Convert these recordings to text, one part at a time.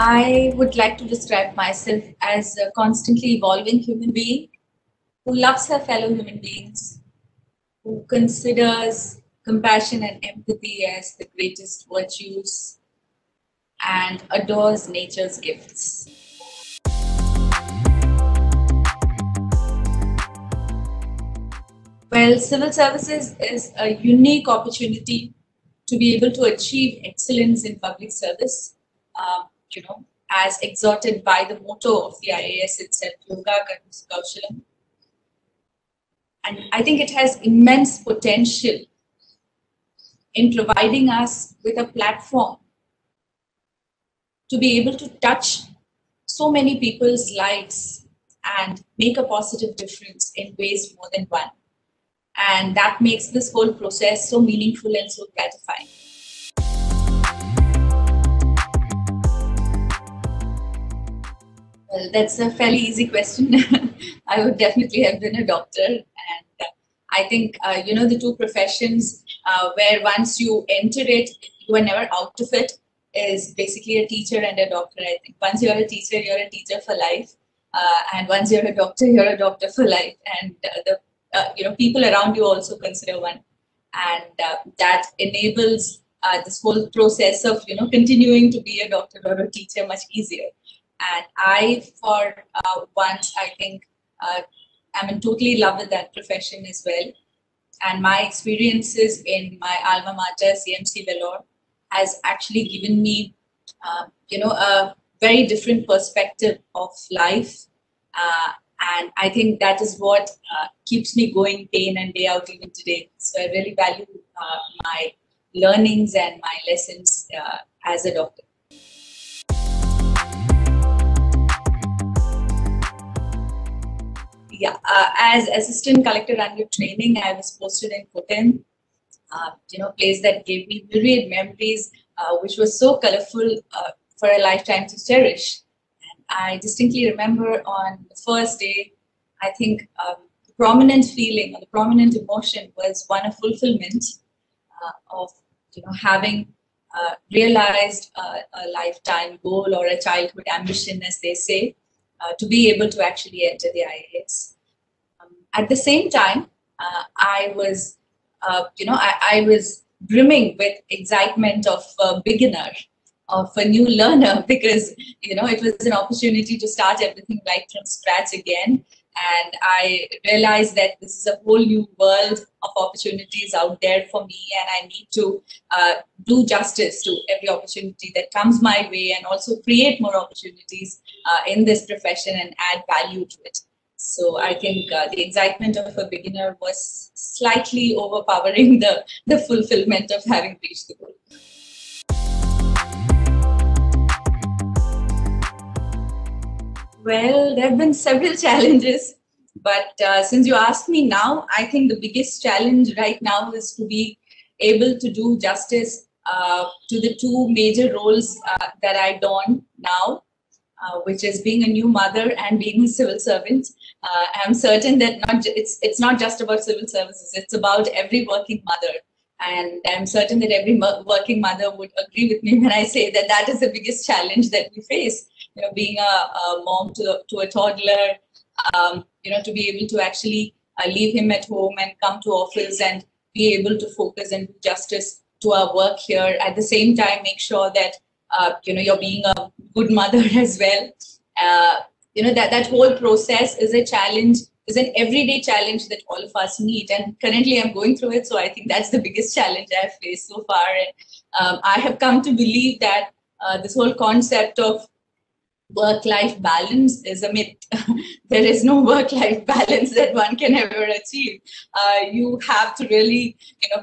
I would like to describe myself as a constantly evolving human being who loves her fellow human beings, who considers compassion and empathy as the greatest virtues, and adores nature's gifts. Well, civil services is a unique opportunity to be able to achieve excellence in public service, as exhorted by the motto of the IAS itself, Yoga Karma Kaushalam. And I think it has immense potential in providing us with a platform to be able to touch so many people's lives and make a positive difference in ways more than one. And that makes this whole process so meaningful and so gratifying. Well, that's a fairly easy question. I would definitely have been a doctor. And I think, the two professions where once you enter it, you are never out of it, is basically a teacher and a doctor. I think once you're a teacher for life. And once you're a doctor for life. And people around you also consider one. And that enables this whole process of, continuing to be a doctor or a teacher much easier. And I, for once, I think I'm in totally love with that profession as well. And my experiences in my alma mater, CMC Vellore, has actually given me, a very different perspective of life. And I think that is what keeps me going day in and day out even today. So I really value my learnings and my lessons as a doctor. Yeah, as assistant collector under training, I was posted in Kotten, place that gave me myriad memories, which was so colorful for a lifetime to cherish. And I distinctly remember on the first day, I think the prominent feeling or the prominent emotion was one of fulfillment of having realized a lifetime goal or a childhood ambition, as they say. To be able to actually enter the IAS. At the same time, I was, I was brimming with excitement of a beginner, of a new learner, because, it was an opportunity to start everything right from scratch again. And I realized that this is a whole new world of opportunities out there for me, and I need to do justice to every opportunity that comes my way, and also create more opportunities in this profession and add value to it. So I think the excitement of a beginner was slightly overpowering the fulfillment of having reached the goal. Well, there have been several challenges, but since you asked me now, I think the biggest challenge right now is to be able to do justice to the two major roles that I don now, which is being a new mother and being a civil servant. I'm certain that it's not just about civil services, it's about every working mother. And I'm certain that every working mother would agree with me when I say that that is the biggest challenge that we face. Being a mom to a toddler, to be able to actually leave him at home and come to office and be able to focus and do justice to our work here. At the same time, make sure that, you're being a good mother as well. That whole process is a challenge, is an everyday challenge that all of us meet. And currently I'm going through it. So I think that's the biggest challenge I've faced so far. And I have come to believe that this whole concept of work-life balance is a myth. There is no work-life balance that one can ever achieve. You have to really,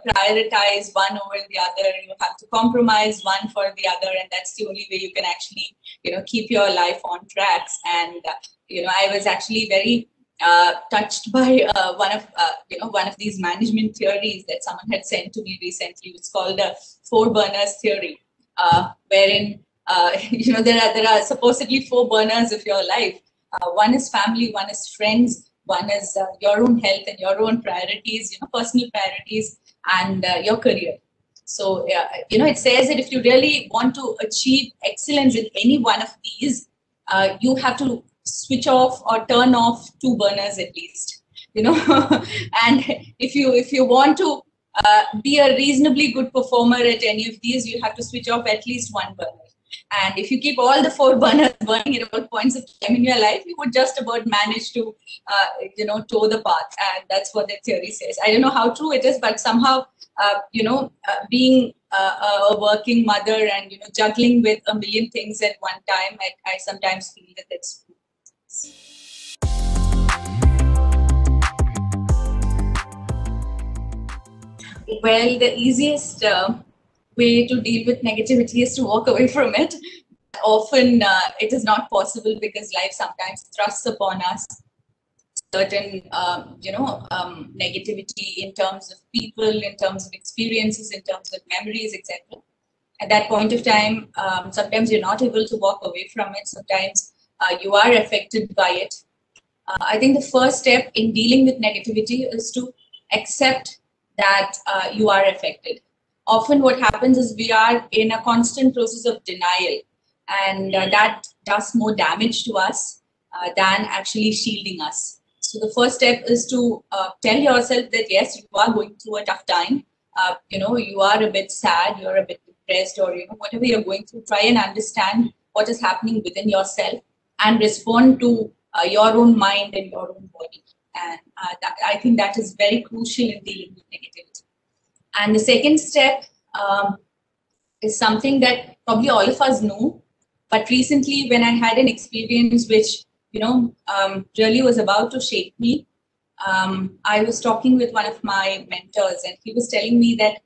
prioritize one over the other. You have to compromise one for the other, and that's the only way you can actually, keep your life on tracks. And I was actually very touched by one of these management theories that someone had sent to me recently. It's called the 4 burners theory, wherein there are supposedly 4 burners of your life. One is family, one is friends, one is your own health and your own priorities, personal priorities, and your career. So, it says that if you really want to achieve excellence in any one of these, you have to switch off or turn off 2 burners at least, and if you want to be a reasonably good performer at any of these, you have to switch off at least 1 burner. And if you keep all the 4 burners burning at all points of time in your life, you would just about manage to, toe the path. And that's what the theory says. I don't know how true it is, but somehow, being a working mother and, juggling with a million things at one time, I sometimes feel that that's true. Well, the easiest way to deal with negativity is to walk away from it. Often it is not possible because life sometimes thrusts upon us certain, negativity in terms of people, in terms of experiences, in terms of memories, etc. At that point of time, sometimes you're not able to walk away from it. Sometimes you are affected by it. I think the first step in dealing with negativity is to accept that you are affected. Often what happens is we are in a constant process of denial, and that does more damage to us than actually shielding us. So the first step is to tell yourself that yes, you are going through a tough time. You are a bit sad, you're a bit depressed, or whatever you're going through. Try and understand what is happening within yourself and respond to your own mind and your own body. And I think that is very crucial in dealing with negativity. And the second step is something that probably all of us know. But recently, when I had an experience which, really was about to shape me, I was talking with one of my mentors, and he was telling me that,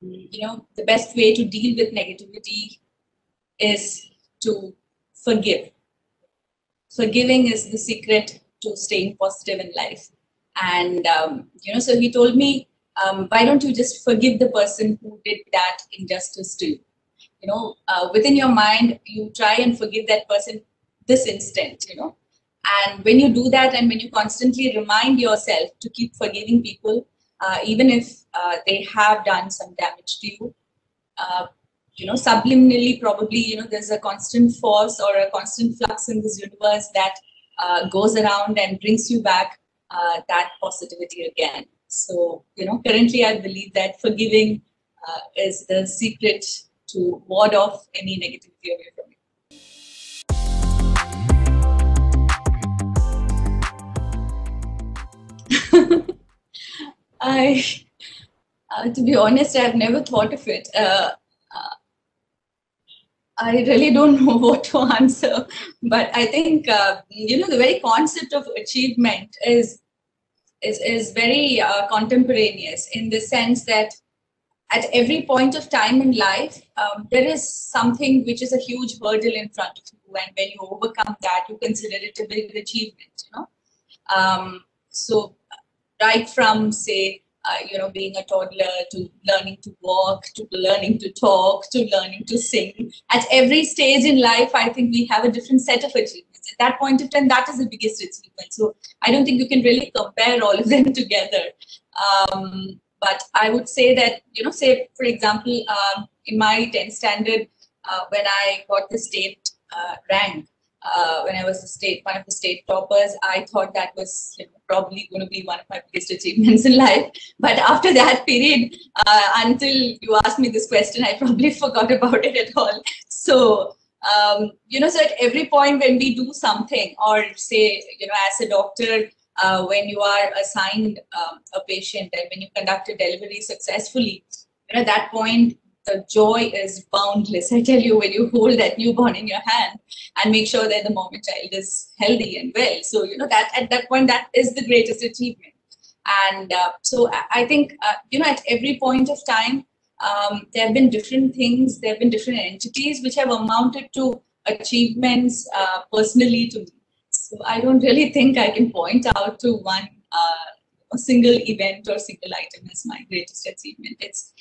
the best way to deal with negativity is to forgive. Forgiving is the secret to staying positive in life. And, so he told me, why don't you just forgive the person who did that injustice to you? Within your mind, you try and forgive that person this instant, And when you do that, and when you constantly remind yourself to keep forgiving people, even if they have done some damage to you, subliminally, probably, there's a constant force or a constant flux in this universe that goes around and brings you back that positivity again. So, currently I believe that forgiving is the secret to ward off any negativity away from you. To be honest, I've never thought of it. I really don't know what to answer, but I think, the very concept of achievement is very contemporaneous, in the sense that at every point of time in life, there is something which is a huge hurdle in front of you, and when you overcome that, you consider it a big achievement, So right from, say, being a toddler, to learning to walk, to learning to talk, to learning to sing. At every stage in life, I think we have a different set of achievements. At that point of time, that is the biggest achievement. So I don't think you can really compare all of them together. But I would say that, say, for example, in my 10th standard, when I got the state rank, when I was one of the state toppers, I thought that was probably going to be one of my biggest achievements in life. But after that period, until you asked me this question, I probably forgot about it at all. So, so at every point when we do something, or say, as a doctor, when you are assigned a patient and when you conduct a delivery successfully, at that point, the joy is boundless. I tell you, when you hold that newborn in your hand and make sure that the mom and child is healthy and well. So, that at that point, that is the greatest achievement. And so I think, at every point of time, there have been different things, there have been different entities which have amounted to achievements personally to me. So I don't really think I can point out to one a single event or single item as my greatest achievement. It's,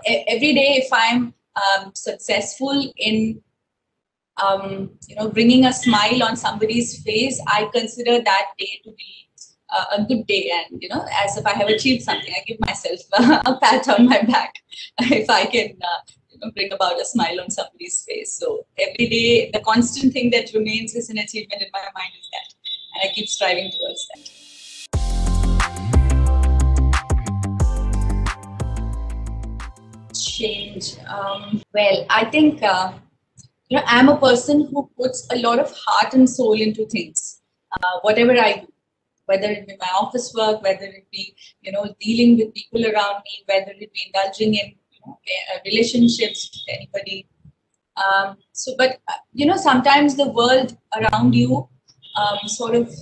every day, if I'm successful in, bringing a smile on somebody's face, I consider that day to be a good day. And, as if I have achieved something, I give myself a pat on my back. if I can bring about a smile on somebody's face. So every day, the constant thing that remains is an achievement in my mind is that, and I keep striving towards that. Change. Well, I think I'm a person who puts a lot of heart and soul into things. Whatever I do, whether it be my office work, whether it be dealing with people around me, whether it be indulging in relationships with anybody. But sometimes the world around you sort of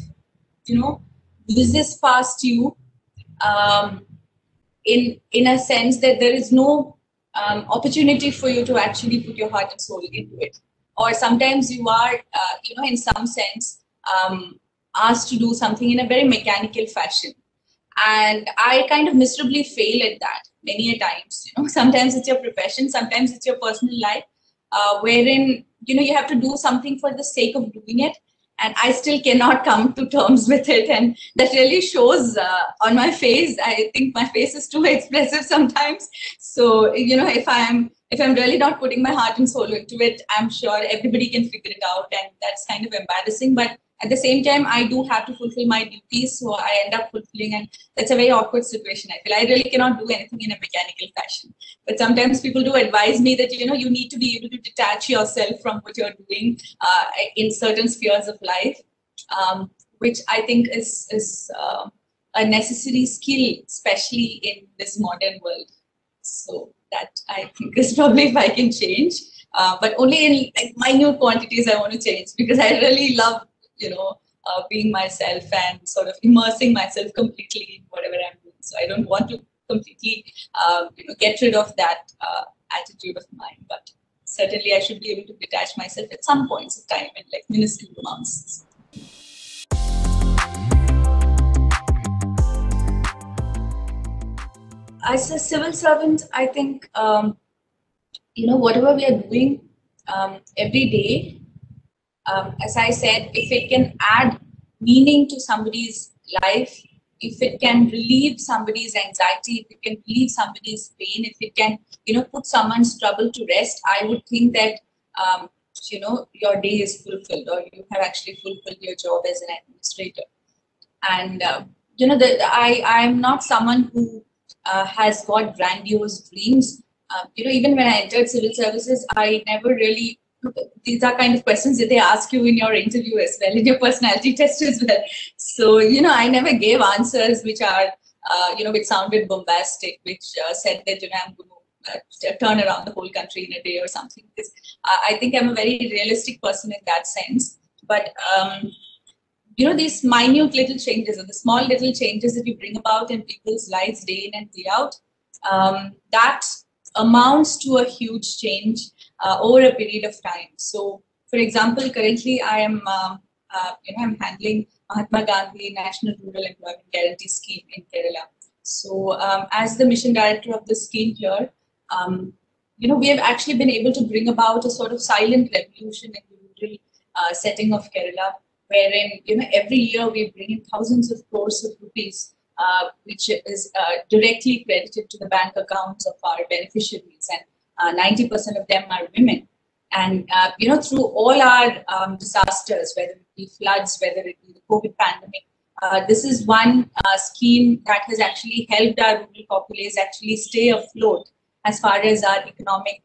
whizzes past you in a sense that there is no opportunity for you to actually put your heart and soul into it. Or sometimes you are, in some sense, asked to do something in a very mechanical fashion. And I kind of miserably fail at that many a times. Sometimes it's your profession, sometimes it's your personal life, wherein you have to do something for the sake of doing it, and I still cannot come to terms with it, and that really shows on my face. I think my face is too expressive sometimes. So if I'm really not putting my heart and soul into it, I'm sure everybody can figure it out, and that's kind of embarrassing. But at the same time, I do have to fulfill my duties, so I end up fulfilling, and that's a very awkward situation. I feel I really cannot do anything in a mechanical fashion. But sometimes people do advise me that you need to be able to detach yourself from what you're doing in certain spheres of life, which I think is a necessary skill, especially in this modern world. So that I think is probably if I can change, but only in like minute quantities I want to change, because I really love being myself and sort of immersing myself completely in whatever I'm doing. So I don't want to completely get rid of that attitude of mine, but certainly I should be able to detach myself at some points of time in like minuscule amounts. As a civil servant, I think whatever we are doing every day, as I said, if it can add meaning to somebody's life, if it can relieve somebody's anxiety, if it can relieve somebody's pain, if it can, put someone's trouble to rest, I would think that, your day is fulfilled, or you have actually fulfilled your job as an administrator. And, I'm not someone who has got grandiose dreams. Even when I entered civil services, I never really, these are kind of questions that they ask you in your interview as well, in your personality test as well. So, I never gave answers which are, which sounded bombastic, which said that, I'm going to turn around the whole country in a day or something. Because I think I'm a very realistic person in that sense. But, these minute little changes, or the small little changes that you bring about in people's lives day in and day out, that amounts to a huge change over a period of time. So, for example, currently I am, I'm handling Mahatma Gandhi National Rural Employment Guarantee Scheme in Kerala. So, as the mission director of the scheme here, we have actually been able to bring about a sort of silent revolution in the rural setting of Kerala, wherein every year we bring in thousands of crores of rupees, which is directly credited to the bank accounts of our beneficiaries, and 90% of them are women. And through all our disasters, whether it be floods, whether it be the COVID pandemic, this is one scheme that has actually helped our rural populace actually stay afloat as far as our economic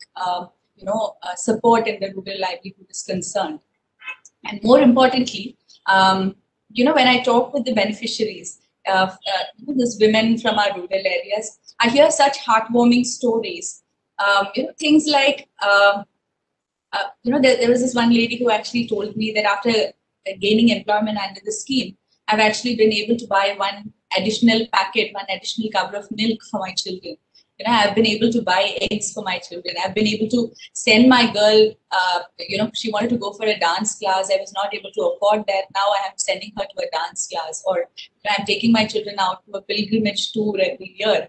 support in the rural livelihood is concerned. And more importantly, when I talk with the beneficiaries, these women from our rural areas, I hear such heartwarming stories. Things like, there was this one lady who actually told me that after gaining employment under the scheme, I've actually been able to buy one additional packet, one additional cover of milk for my children. I've been able to buy eggs for my children. I've been able to send my girl, she wanted to go for a dance class. I was not able to afford that. Now I am sending her to a dance class, or I'm taking my children out to a pilgrimage tour every year.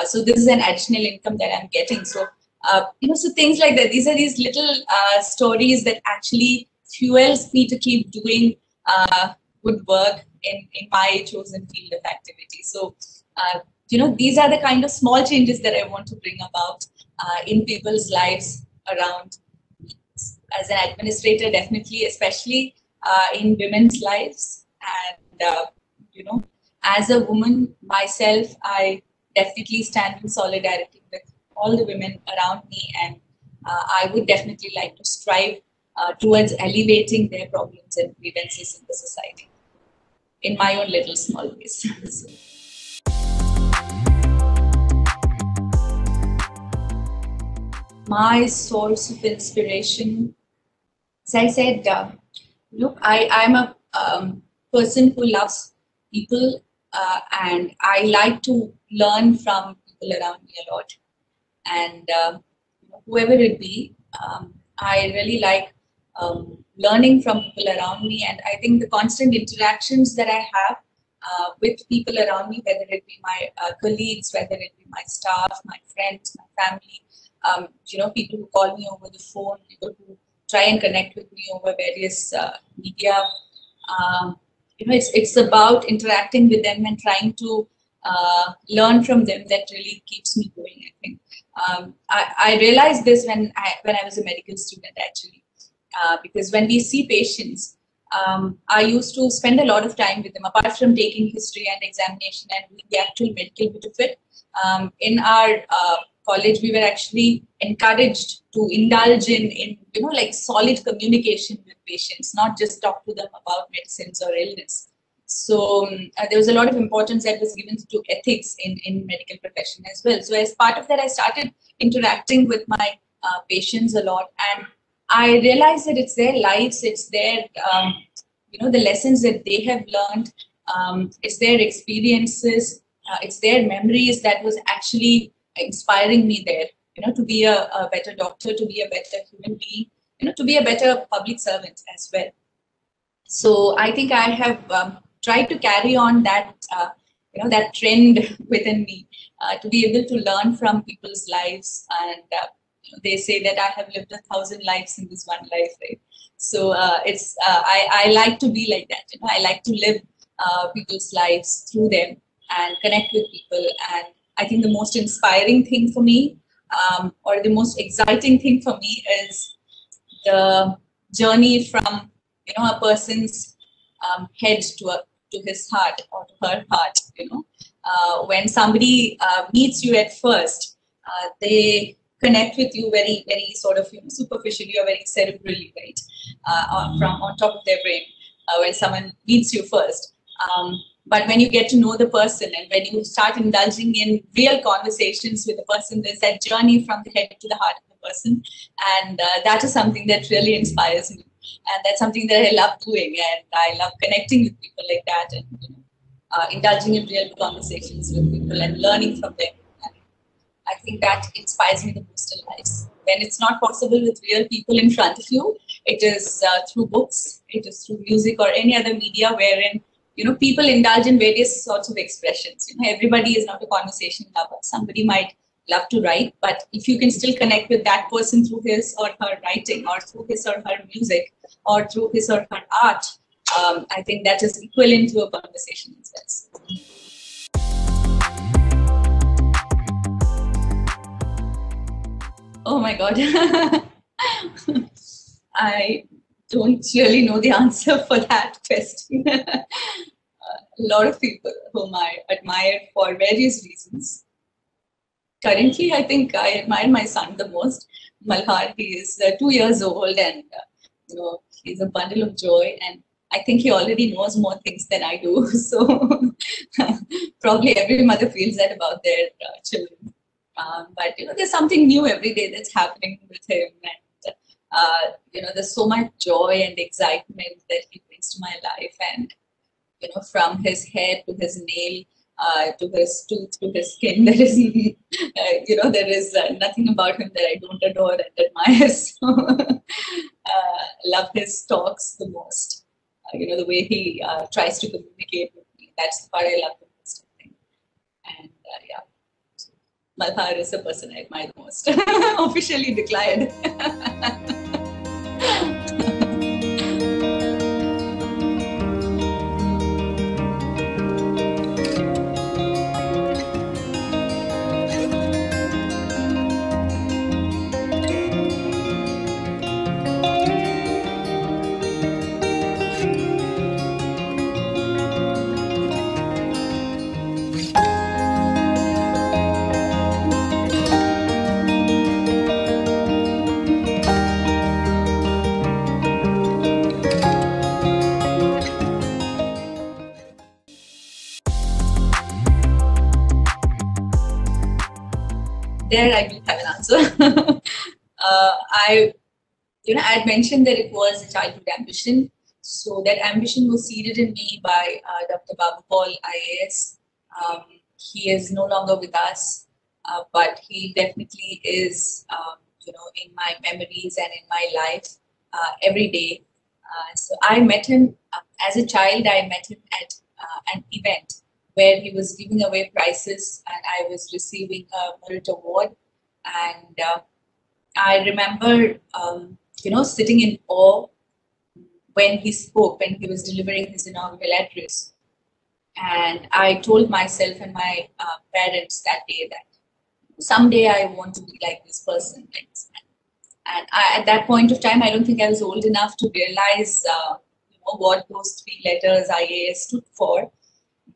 So this is an additional income that I'm getting. So, so things like that. These are these little stories that actually fuels me to keep doing good work in my chosen field of activity. So, these are the kind of small changes that I want to bring about in people's lives around. As an administrator, definitely, especially in women's lives. And, as a woman myself, I definitely stand in solidarity with all the women around me. And I would definitely like to strive towards alleviating their problems and grievances in the society in my own little small ways. So. My source of inspiration, as I said, look, I'm a person who loves people, and I like to learn from people around me a lot. And whoever it be, I really like learning from people around me. And I think the constant interactions that I have with people around me, whether it be my colleagues, whether it be my staff, my friends, my family, people who call me over the phone, people who try and connect with me over various media. It's about interacting with them and trying to learn from them that really keeps me going, I think. I realized this when I was a medical student, actually, because when we see patients, I used to spend a lot of time with them, apart from taking history and examination and the actual medical bit of it. In our college, we were actually encouraged to indulge in like solid communication with patients, not just talk to them about medicines or illness. So there was a lot of importance that was given to ethics in medical profession as well. So as part of that, I started interacting with my patients a lot, and I realized that it's their lives, it's their the lessons that they have learned, it's their experiences, it's their memories that was actually inspiring me there, to be a better doctor, to be a better human being, to be a better public servant as well. So I think I have tried to carry on that, that trend within me, to be able to learn from people's lives. And they say that I have lived 1,000 lives in this one life, right? So I like to be like that. I like to live people's lives through them and connect with people. And I think the most inspiring thing for me, or the most exciting thing for me, is the journey from a person's head to his heart or to her heart. When somebody meets you at first, they connect with you very, very sort of superficially or very cerebrally, right? From on top of their brain, when someone meets you first. But when you get to know the person and when you start indulging in real conversations with the person, there's that journey from the head to the heart of the person. And that is something that really inspires me. And that's something that I love doing. And I love connecting with people like that, and indulging in real conversations with people and learning from them. And I think that inspires me the most in life. When it's not possible with real people in front of you, it is through books, it is through music or any other media wherein people indulge in various sorts of expressions. Everybody is not a conversation lover. Somebody might love to write, but if you can still connect with that person through his or her writing, or through his or her music, or through his or her art, I think that is equivalent to a conversation as well. Oh my God. I don't really know the answer for that question. A lot of people whom I admire for various reasons. Currently, I think I admire my son the most, Malhar. He is 2 years old, and he's a bundle of joy. And I think he already knows more things than I do. So probably every mother feels that about their children. But there's something new every day that's happening with him, and there's so much joy and excitement that he brings to my life. And from his head to his nail, to his tooth, to his skin, there is there is nothing about him that I don't adore and admire. So love his talks the most. The way he tries to communicate with me. That's the part I love the most, I think. And yeah. Malhar is the person I admire the most. Officially declared. there I will have an answer. I had mentioned that it was a childhood ambition. So that ambition was seeded in me by Dr. Babu Paul, IAS. He is no longer with us, but he definitely is, in my memories and in my life every day. So I met him as a child. I met him at an event where he was giving away prizes, and I was receiving a merit award. And I remember, sitting in awe when he spoke, when he was delivering his inaugural address. And I told myself and my parents that day that someday I want to be like this person. And at that point of time, I don't think I was old enough to realize what those three letters IAS stood for.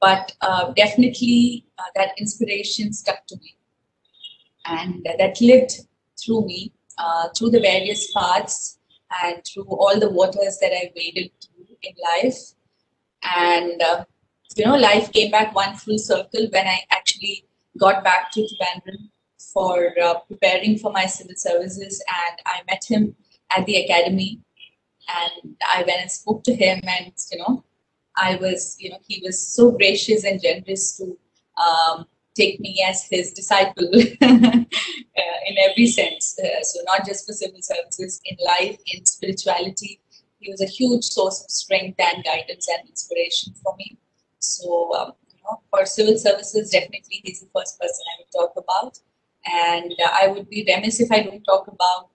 But definitely that inspiration stuck to me. And that lived through me, through the various paths and through all the waters that I waded through in life. And, life came back one full circle when I actually got back to Trivandrum for preparing for my civil services. And I met him at the academy. And I went and spoke to him, and, I was, he was so gracious and generous to take me as his disciple in every sense. So not just for civil services, in life, in spirituality. He was a huge source of strength and guidance and inspiration for me. So, for civil services, definitely he's the first person I would talk about. And I would be remiss if I don't talk about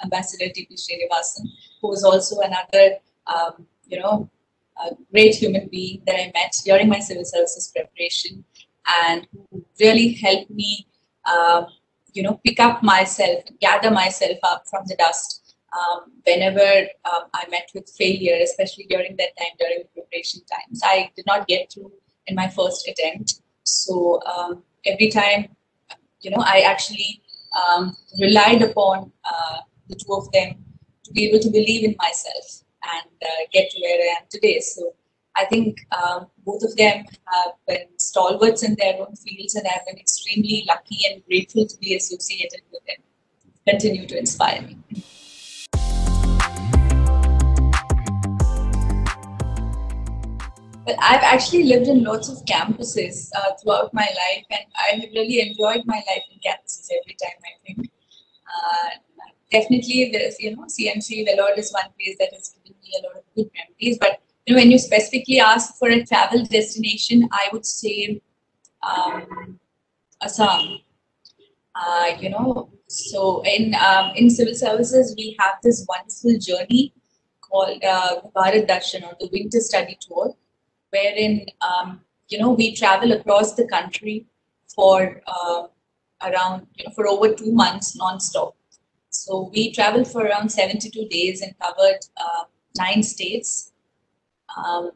Ambassador T.P. Srinivasan, who was also another, a great human being that I met during my civil services preparation, and who really helped me, pick up myself, gather myself up from the dust whenever I met with failure, especially during that time, during the preparation times. I did not get through in my first attempt. So every time, I actually relied upon the two of them to be able to believe in myself and get to where I am today. So I think both of them have been stalwarts in their own fields, and I've been extremely lucky and grateful to be associated with them. Continue to inspire me. Well, I've actually lived in lots of campuses throughout my life, and I have really enjoyed my life in campuses every time, I think. Definitely, there's, CMC, Vellore is one place that has given me a lot of good memories. But, when you specifically ask for a travel destination, I would say Assam. So in civil services, we have this wonderful journey called Bharat Darshan, or the Winter Study Tour, wherein we travel across the country for around for over 2 months non-stop. So we traveled for around 72 days and covered 9 states.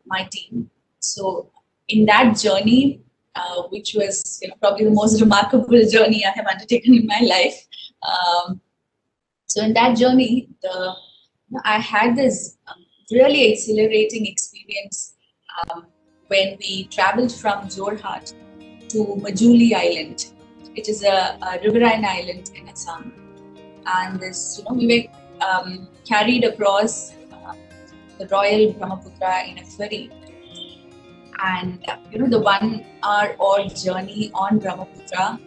My team. So in that journey, which was probably the most remarkable journey I have undertaken in my life. So in that journey, I had this really exhilarating experience when we traveled from Jorhat to Majuli Island, which is a riverine island in Assam. And this, we were carried across the Royal Brahmaputra in a ferry. And, the 1 hour odd journey on Brahmaputra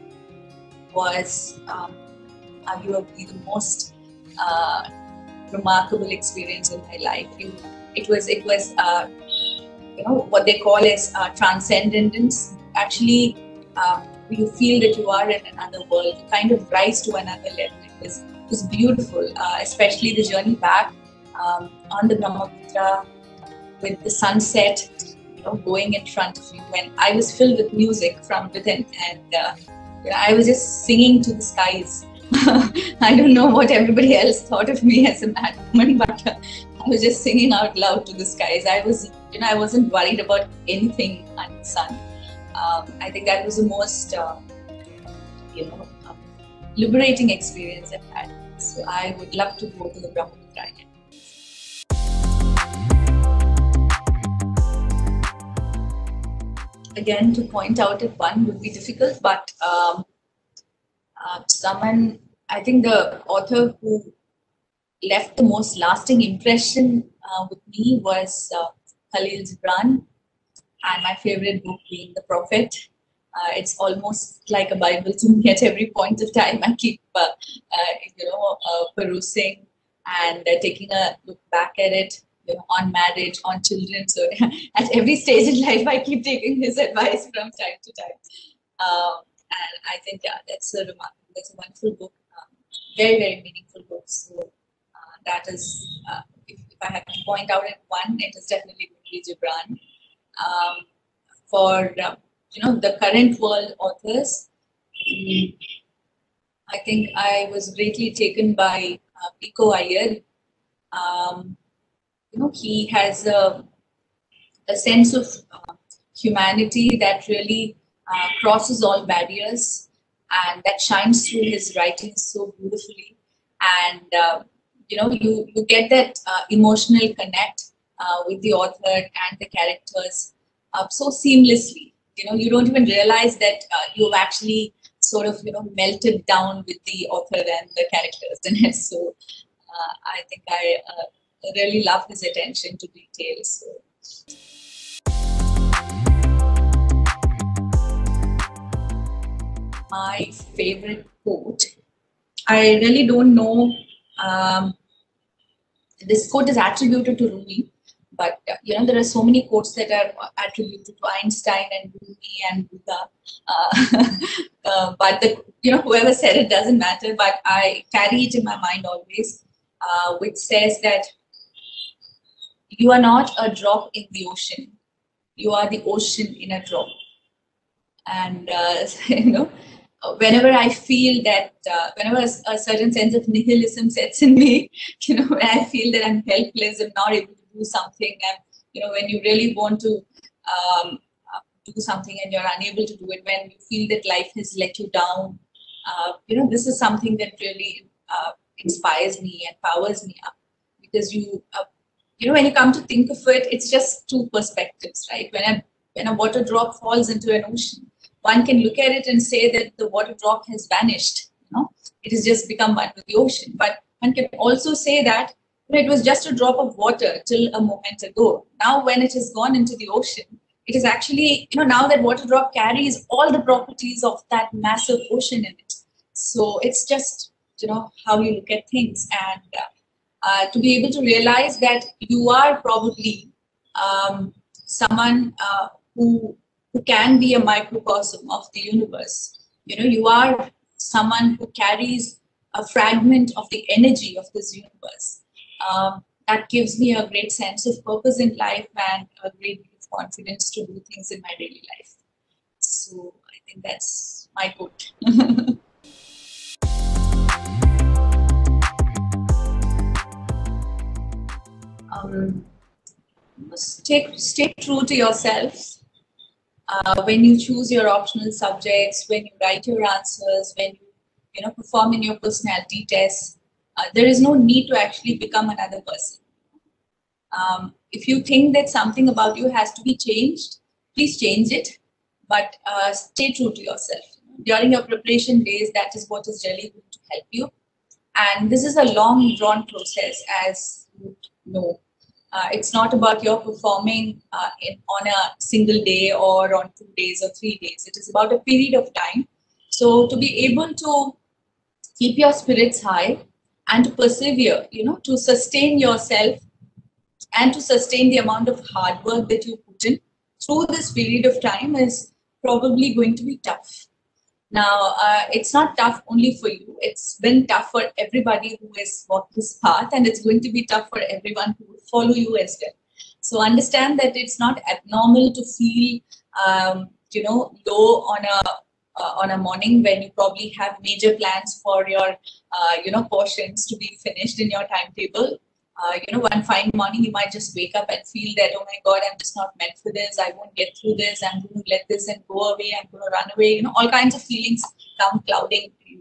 was arguably the most remarkable experience in my life. It was what they call as transcendence. Actually, you feel that you are in another world, you kind of rise to another level. It was beautiful, especially the journey back on the Brahmaputra with the sunset, going in front of you. And I was filled with music from within, and I was just singing to the skies. I don't know what everybody else thought of me as a mad woman, but I was just singing out loud to the skies. I wasn't worried about anything under the sun. I think that was the most, liberating experience I've had. So I would love to go to the Brahmaputra again. Again, to point out at one would be difficult, but I think the author who left the most lasting impression with me was Khalil Gibran, and my favorite book being The Prophet. It's almost like a Bible to me at every point of time. I keep, perusing and taking a look back at it, on marriage, on children. So at every stage in life, I keep taking his advice from time to time. And I think that's a wonderful book, very, very meaningful book. So that is, if I have to point out at one, it is definitely going to be Gibran. For the current world authors, I think I was greatly taken by Iyer. He has a sense of humanity that really crosses all barriers, and that shines through his writing so beautifully. And you get that emotional connect with the author and the characters so seamlessly. You don't even realize that you've actually sort of melted down with the author and the characters in it. So I think I really love his attention to detail. So. My favorite quote, I really don't know. This quote is attributed to Rumi, but there are so many quotes that are attributed to Einstein and Rumi and Buddha. But whoever said it doesn't matter. But I carry it in my mind always, which says that you are not a drop in the ocean; you are the ocean in a drop. And whenever I feel that, whenever a certain sense of nihilism sets in me, when I feel that I'm helpless, I'm not able to do something, and when you really want to do something and you're unable to do it, when you feel that life has let you down, this is something that really inspires me and powers me up, because when you come to think of it, it's just two perspectives, right? When a water drop falls into an ocean, one can look at it and say that the water drop has vanished. It has just become one with the ocean. But one can also say that it was just a drop of water till a moment ago. Now, when it has gone into the ocean, it is actually, now that water drop carries all the properties of that massive ocean in it. So it's just, how you look at things, and to be able to realize that you are probably someone who can be a microcosm of the universe. You are someone who carries a fragment of the energy of this universe. That gives me a great sense of purpose in life and a great deal of confidence to do things in my daily life. So I think that's my quote. Stay true to yourself. When you choose your optional subjects, when you write your answers, when you perform in your personality tests, there is no need to actually become another person. If you think that something about you has to be changed, please change it, but stay true to yourself. During your preparation days, that is what is really going to help you. And this is a long drawn process, as you know. It's not about your performing on a single day or on 2 days or 3 days. It is about a period of time. So to be able to keep your spirits high and to persevere, to sustain yourself and to sustain the amount of hard work that you put in through this period of time is probably going to be tough. Now, it's not tough only for you. It's been tough for everybody who has walked this path, and it's going to be tough for everyone who will follow you as well. So understand that it's not abnormal to feel, low on a morning when you probably have major plans for your, portions to be finished in your timetable. One fine morning you might just wake up and feel that, oh my God, I'm just not meant for this. I won't get through this. I'm going to let this and go away. I'm going to run away. All kinds of feelings come clouding you.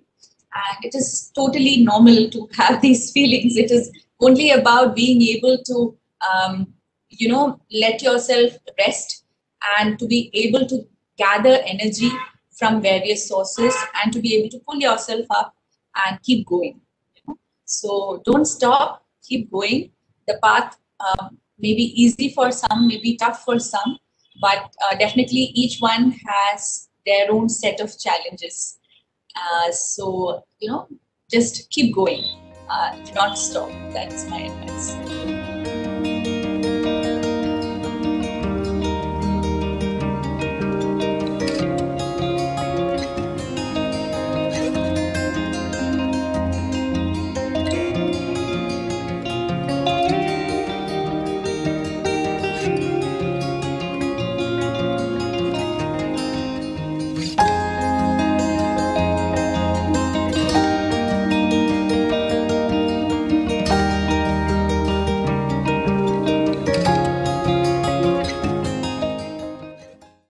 And it is totally normal to have these feelings. It is only about being able to, let yourself rest and to be able to gather energy from various sources and to be able to pull yourself up and keep going. So don't stop, keep going. The path may be easy for some, may be tough for some, but definitely each one has their own set of challenges. So, just keep going. Do not stop. That's my advice.